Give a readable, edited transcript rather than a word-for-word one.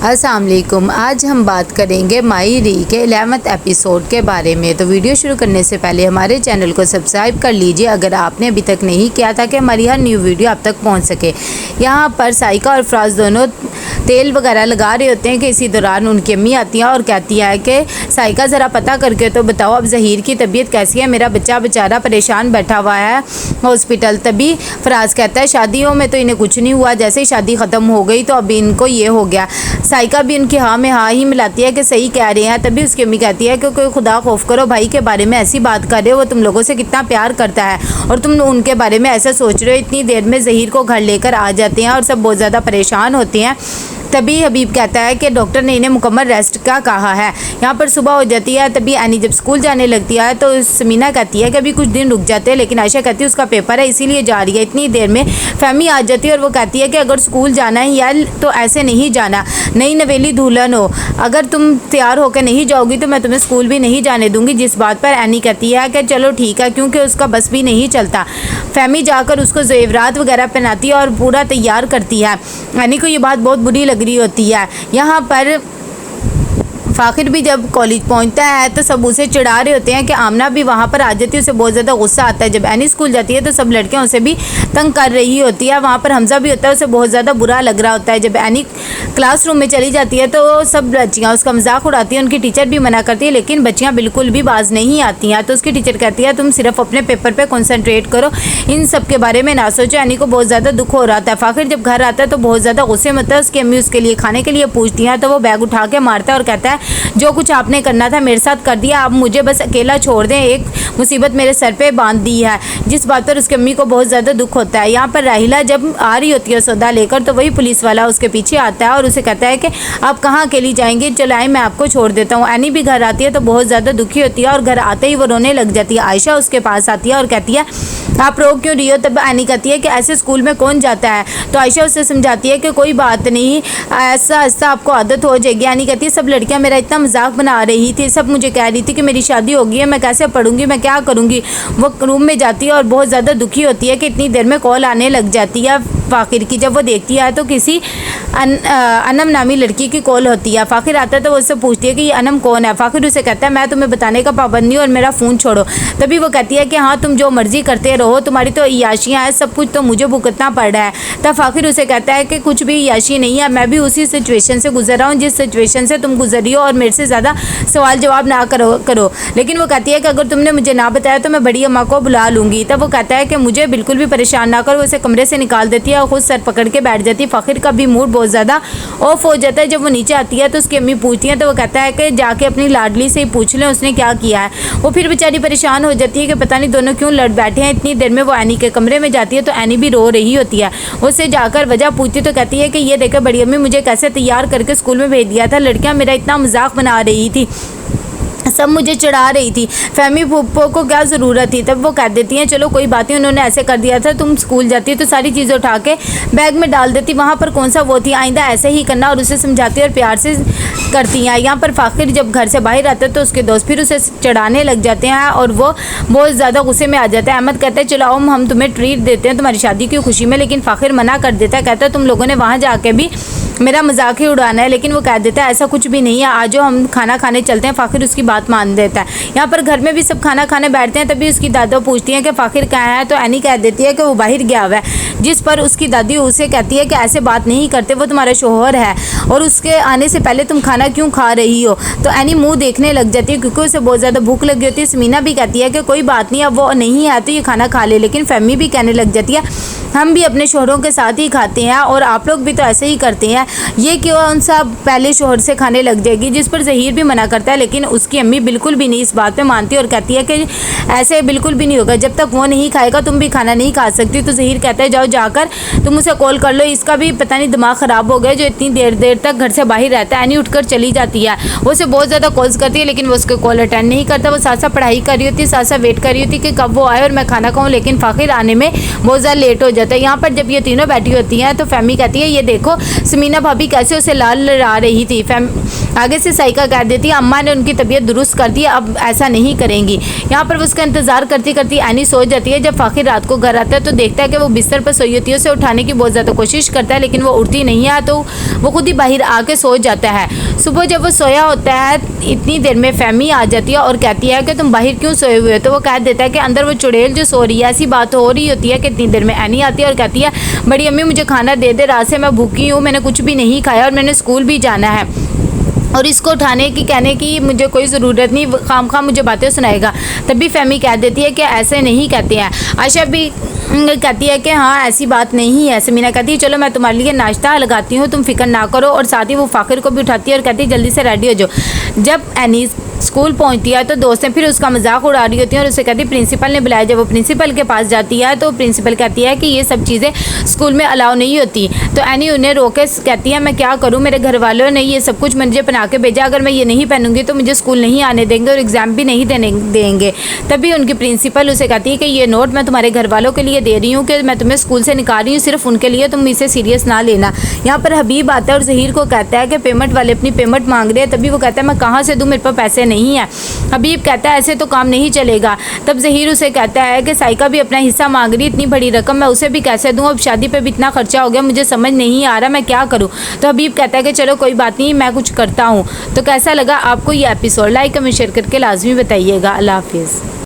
अस्सलाम वालेकुम। आज हम बात करेंगे माई री के 11th एपिसोड के बारे में। तो वीडियो शुरू करने से पहले हमारे चैनल को सब्सक्राइब कर लीजिए अगर आपने अभी तक नहीं किया, ताकि हमारी हर न्यू वीडियो आप तक पहुंच सके। यहाँ पर साइका और फराज दोनों तेल वगैरह लगा रहे होते हैं कि इसी दौरान उनकी अम्मी आती हैं और कहती है कि साइका ज़रा पता करके तो बताओ अब ज़हीर की तबीयत कैसी है, मेरा बच्चा बेचारा परेशान बैठा हुआ है हॉस्पिटल। तभी फराज कहता है शादियों में तो इन्हें कुछ नहीं हुआ, जैसे ही शादी ख़त्म हो गई तो अभी इनको ये हो गया। साइका भी उनकी हाँ में हाँ ही मिलाती है कि सही कह रहे हैं। तभी उसकी अम्मी कहती है कि कोई खुदा खौफ करो, भाई के बारे में ऐसी बात कर रहे हो, वो तुम लोगों से कितना प्यार करता है और तुम उनके बारे में ऐसा सोच रहे हो। इतनी देर में ज़हीर को घर लेकर आ जाते हैं और सब बहुत ज़्यादा परेशान होते हैं। तभी हबीब कहता है कि डॉक्टर ने इन्हें मुकम्मल रेस्ट का कहा है। यहाँ पर सुबह हो जाती है। तभी एनी जब स्कूल जाने लगती है तो समीना कहती है कि अभी कुछ दिन रुक जाते हैं, लेकिन आयशा कहती है उसका पेपर है इसीलिए जा रही है। इतनी देर में फहमी आ जाती है और वो कहती है कि अगर स्कूल जाना है यार तो ऐसे नहीं जाना, नई नवेली दुल्हन हो, अगर तुम तैयार होकर नहीं जाओगी तो मैं तुम्हें स्कूल भी नहीं जाने दूंगी। जिस बात पर एनी कहती है कि चलो ठीक है, क्योंकि उसका बस भी नहीं चलता। फहमी जाकर उसको जेवरात वगैरह पहनाती है और पूरा तैयार करती है। एनी को ये बात बहुत बुरी लग रही होती है। यहाँ पर फ़ाखिर भी जब कॉलेज पहुंचता है तो सब उसे चिढ़ा रहे होते हैं कि आमना भी वहाँ पर आ जाती है, उसे बहुत ज़्यादा गुस्सा आता है। जब एनी स्कूल जाती है तो सब लड़कियां उसे भी तंग कर रही होती है। वहाँ पर हमजा भी होता है, उसे बहुत ज़्यादा बुरा लग रहा होता है। जब एनी क्लासरूम में चली जाती है तो सब बच्चियाँ उसका मजाक उड़ाती हैं। उनकी टीचर भी मना करती है, लेकिन बच्चियाँ बिल्कुल भी बाज नहीं आती हैं। तो उसकी टीचर कहती है तुम सिर्फ अपने पेपर पर कॉन्सेंट्रेट करो, इन सब के बारे में ना सोचो। एनी को बहुत ज़्यादा दुख हो रहा था। फ़ाखिर जब घर आता है तो बहुत ज़्यादा गुस्से में होता है। उसकी अम्मी उसके लिए खाने के लिए पूछती हैं तो वो बैग उठा के मारता है और कहता है जो कुछ आपने करना था मेरे साथ कर दिया, आप मुझे बस अकेला छोड़ दें, एक मुसीबत मेरे सर पे बांध दी है। जिस बात पर उसकी अम्मी को बहुत ज़्यादा दुख होता है। यहाँ पर राहिला जब आ रही होती है सौदा लेकर तो वही पुलिस वाला उसके पीछे आता है और उसे कहता है कि आप कहाँ अकेली जाएंगे, चलो आए मैं आपको छोड़ देता हूँ। एनी भी घर आती है तो बहुत ज़्यादा दुखी होती है और घर आते ही वो रोने लग जाती है। आयशा उसके पास आती है और कहती है आप रो क्यों रही हो। तब एनी कहती है कि ऐसे स्कूल में कौन जाता है। तो आयशा उससे समझाती है कि कोई बात नहीं, ऐसा ऐसा आपको आदत हो जाएगी। एनी कहती है सब लड़कियाँ मेरा इतना मजाक बना रही थी, सब मुझे कह रही थी कि मेरी शादी हो गई है, मैं कैसे पढ़ूंगी, मैं क्या करूंगी। वो रूम में जाती है और बहुत ज़्यादा दुखी होती है कि इतनी देर में कॉल आने लग जाती है फ़ाखिर की। जब वो देखती है तो किसी अनम नामी लड़की की कॉल होती है। फ़ाखिर आता है तो वो उससे पूछती है कि ये अनम कौन है। फ़ाखिर उसे कहता है मैं तुम्हें बताने का पाबंद नहीं और मेरा फ़ोन छोड़ो। तभी वो कहती है कि हाँ तुम जो मर्ज़ी करते रहो, तुम्हारी तो इयाशियाँ हैं, सब कुछ तो मुझे भुगतना पड़ रहा है। तब फ़ाखिर उसे कहता है कि कुछ भी इयाशी नहीं है, मैं भी उसी सिचुएशन से गुजर रहा हूँ जिस सिचुएशन से तुम गुजरी हो और मेरे से ज़्यादा सवाल जवाब ना करो। लेकिन वो कहती है कि अगर तुमने मुझे ना बताया तो मैं बड़ी अम्मा को बुला लूँगी। तब वो कहता है कि मुझे बिल्कुल भी परेशान ना करो। उसे कमरे से निकाल देती है और खुद सर पकड़ के बैठ जाती है। फ़ाखिर का भी मूड बहुत ज़्यादा ऑफ हो जाता है। जब वो नीचे आती है तो उसकी अम्मी पूछती हैं तो वो कहता है कि जाके अपनी लाडली से ही पूछ लें उसने क्या किया है। वो फिर बेचारी परेशान हो जाती है कि पता नहीं दोनों क्यों लड़ बैठे हैं। इतनी देर में वो एनी के कमरे में जाती है तो एनी भी रो रही होती है। उससे जाकर वजह पूछती तो कहती है कि ये देखो बड़ी अम्मी मुझे कैसे तैयार करके स्कूल में भेज दिया था, लड़कियाँ मेरा इतना मजाक बना रही थी, सब मुझे चढ़ा रही थी, फहमी फूफो को क्या ज़रूरत थी। तब वो कह देती हैं चलो कोई बात नहीं, उन्होंने ऐसे कर दिया था, तुम स्कूल जाती है तो सारी चीज़ें उठा के बैग में डाल देती, वहाँ पर कौन सा वो थी, आइंदा ऐसे ही करना। और उसे समझाती और प्यार से करती हैं। यहाँ पर फ़ाखिर जब घर से बाहर आता है तो उसके दोस्त फिर उसे चढ़ाने लग जाते हैं और वो बहुत ज़्यादा गुस्से में आ जाता है। अहमद कहता है चलो हम तुम्हें ट्रीट देते हैं तुम्हारी शादी की खुशी में, लेकिन फ़ाखिर मना कर देता है, कहता है तुम लोगों ने वहाँ जाके भी मेरा मजाक ही उड़ाना है। लेकिन वो कह देता है ऐसा कुछ भी नहीं है, आज हम खाना खाने चलते हैं। फ़ाखिर उसकी बात मान देता है। यहाँ पर घर में भी सब खाना खाने बैठते हैं। तभी उसकी दादा पूछती हैं कि फ़ाखिर कहाँ है। तो एनी कह देती है कि वो बाहर गया हुआ है। जिस पर उसकी दादी उसे कहती है कि ऐसे बात नहीं करते, वो तुम्हारा शोहर है और उसके आने से पहले तुम खाना क्यों खा रही हो। तो एनी मुँह देखने लग जाती है क्योंकि उसे बहुत ज़्यादा भूख लगी होती है। समीना भी कहती है कि कोई बात नहीं, अब वो नहीं है तो ये खाना खा ले। लेकिन फहमी भी कहने लग जाती है हम भी अपने शोहरों के साथ ही खाते हैं और आप लोग भी तो ऐसे ही करते हैं, ये क्यों सा पहले शोहर से खाने लग जाएगी। जिस पर ज़हीर भी मना करता है, लेकिन उसकी अम्मी बिल्कुल भी नहीं इस बात पे मानती और कहती है कि ऐसे बिल्कुल भी नहीं होगा, जब तक वो नहीं खाएगा तुम भी खाना नहीं खा सकती। तो ज़हीर कहता है जाओ जाकर तुम उसे कॉल कर लो, इसका भी पता नहीं दिमाग ख़राब हो गया जो इतनी देर तक घर से बाहर रहता है। एनी उठकर चली जाती है, वो उसे बहुत ज़्यादा कॉल्स करती है लेकिन वो उसके कॉल अटेंड नहीं करता। वो साथ साथ पढ़ाई कर रही होती है, साथ साथ वेट कर रही होती है कि कब वो आए और मैं खाना खाऊँ, लेकिन फ़ाखिर आने में बहुत ज़्यादा लेट हो जाता है। यहाँ पर जब ये तीनों बैठी होती हैं तो फहमी कहती है ये देखो समीना भाभी कैसे उसे लाल लड़ा रही थी। आगे से साइका कह देती है अम्मा ने उनकी तबीयत दुरुस्त कर दी, अब ऐसा नहीं करेंगी। यहाँ पर वो उसका इंतजार करती करती एनी सो जाती है। जब फ़ाकिर रात को घर आता है तो देखता है कि वो बिस्तर पर सोई होती है। उसे उठाने की बहुत ज़्यादा कोशिश करता है लेकिन वो उठती नहीं है, तो वो खुद ही बाहर आके सो जाता है। सुबह जब वो सोया होता है इतनी देर में फहमी आ जाती है और कहती है कि तुम बाहर क्यों सोए हुए हो। तो वो कह देता है कि अंदर वो चुड़ैल जो सो रही है। ऐसी बात हो रही होती है कि इतनी देर में एनी आती है और कहती है बड़ी अम्मी मुझे खाना दे दे, रात से मैं भूखी हूँ, मैंने कुछ भी नहीं खाया और मैंने स्कूल भी जाना है और इसको उठाने की कहने की मुझे कोई ज़रूरत नहीं, खाम मुझे बातें सुनाएगा। तभी फहमी कह देती है कि ऐसे नहीं कहते हैं। आयशा भी कहती है कि हाँ ऐसी बात नहीं है। समीना कहती है चलो मैं तुम्हारे लिए नाश्ता लगाती हूँ, तुम फिक्र ना करो। और साथ ही वो फ़ाकिर को भी उठाती है और कहती है जल्दी से रेडी हो जाओ। जब एनी स्कूल पहुंचती है तो दोस्तें फिर उसका मजाक उड़ा रही होती हैं और उसे कहती है प्रिंसिपल ने बुलाया। जब वो प्रिंसिपल के पास जाती है तो प्रिंसिपल कहती है कि ये सब चीज़ें स्कूल में अलाउ नहीं होती। तो एनी उन्हें रोके कहती है मैं क्या करूँ, मेरे घर वालों ने ये सब कुछ मुझे पहना के भेजा, अगर मैं ये नहीं पहनूंगी तो मुझे स्कूल नहीं आने देंगे और एग्ज़ाम भी नहीं देंगे। तभी उनकी प्रिंसिपल उसे कहती है कि ये नोट मैं तुम्हारे घर वालों के लिए दे रही हूँ कि मैं तुम्हें स्कूल से निकाल रही हूँ, सिर्फ उनके लिए, तुम इसे सीरियस ना लेना। यहाँ पर हबीब आता है और ज़हीर को कहता है कि पेमेंट वाले अपनी पेमेंट मांग रहे हैं। तभी वो कहता है मैं कहाँ से दूँ, मेरे पास पैसे नहीं है। हबीब कहता है ऐसे तो काम नहीं चलेगा। तब ज़हीर उसे कहता है कि साइका भी अपना हिस्सा मांग रही, इतनी बड़ी रकम मैं उसे भी कैसे दूँ, अब शादी पे भी इतना खर्चा हो गया, मुझे समझ नहीं आ रहा मैं क्या करूँ। तो हबीब कहता है कि चलो कोई बात नहीं मैं कुछ करता हूँ। तो कैसा लगा आपको ये एपिसोड, लाइक कमेंट शेयर करके लाजमी बताइएगा। अल्लाह हाफिज़।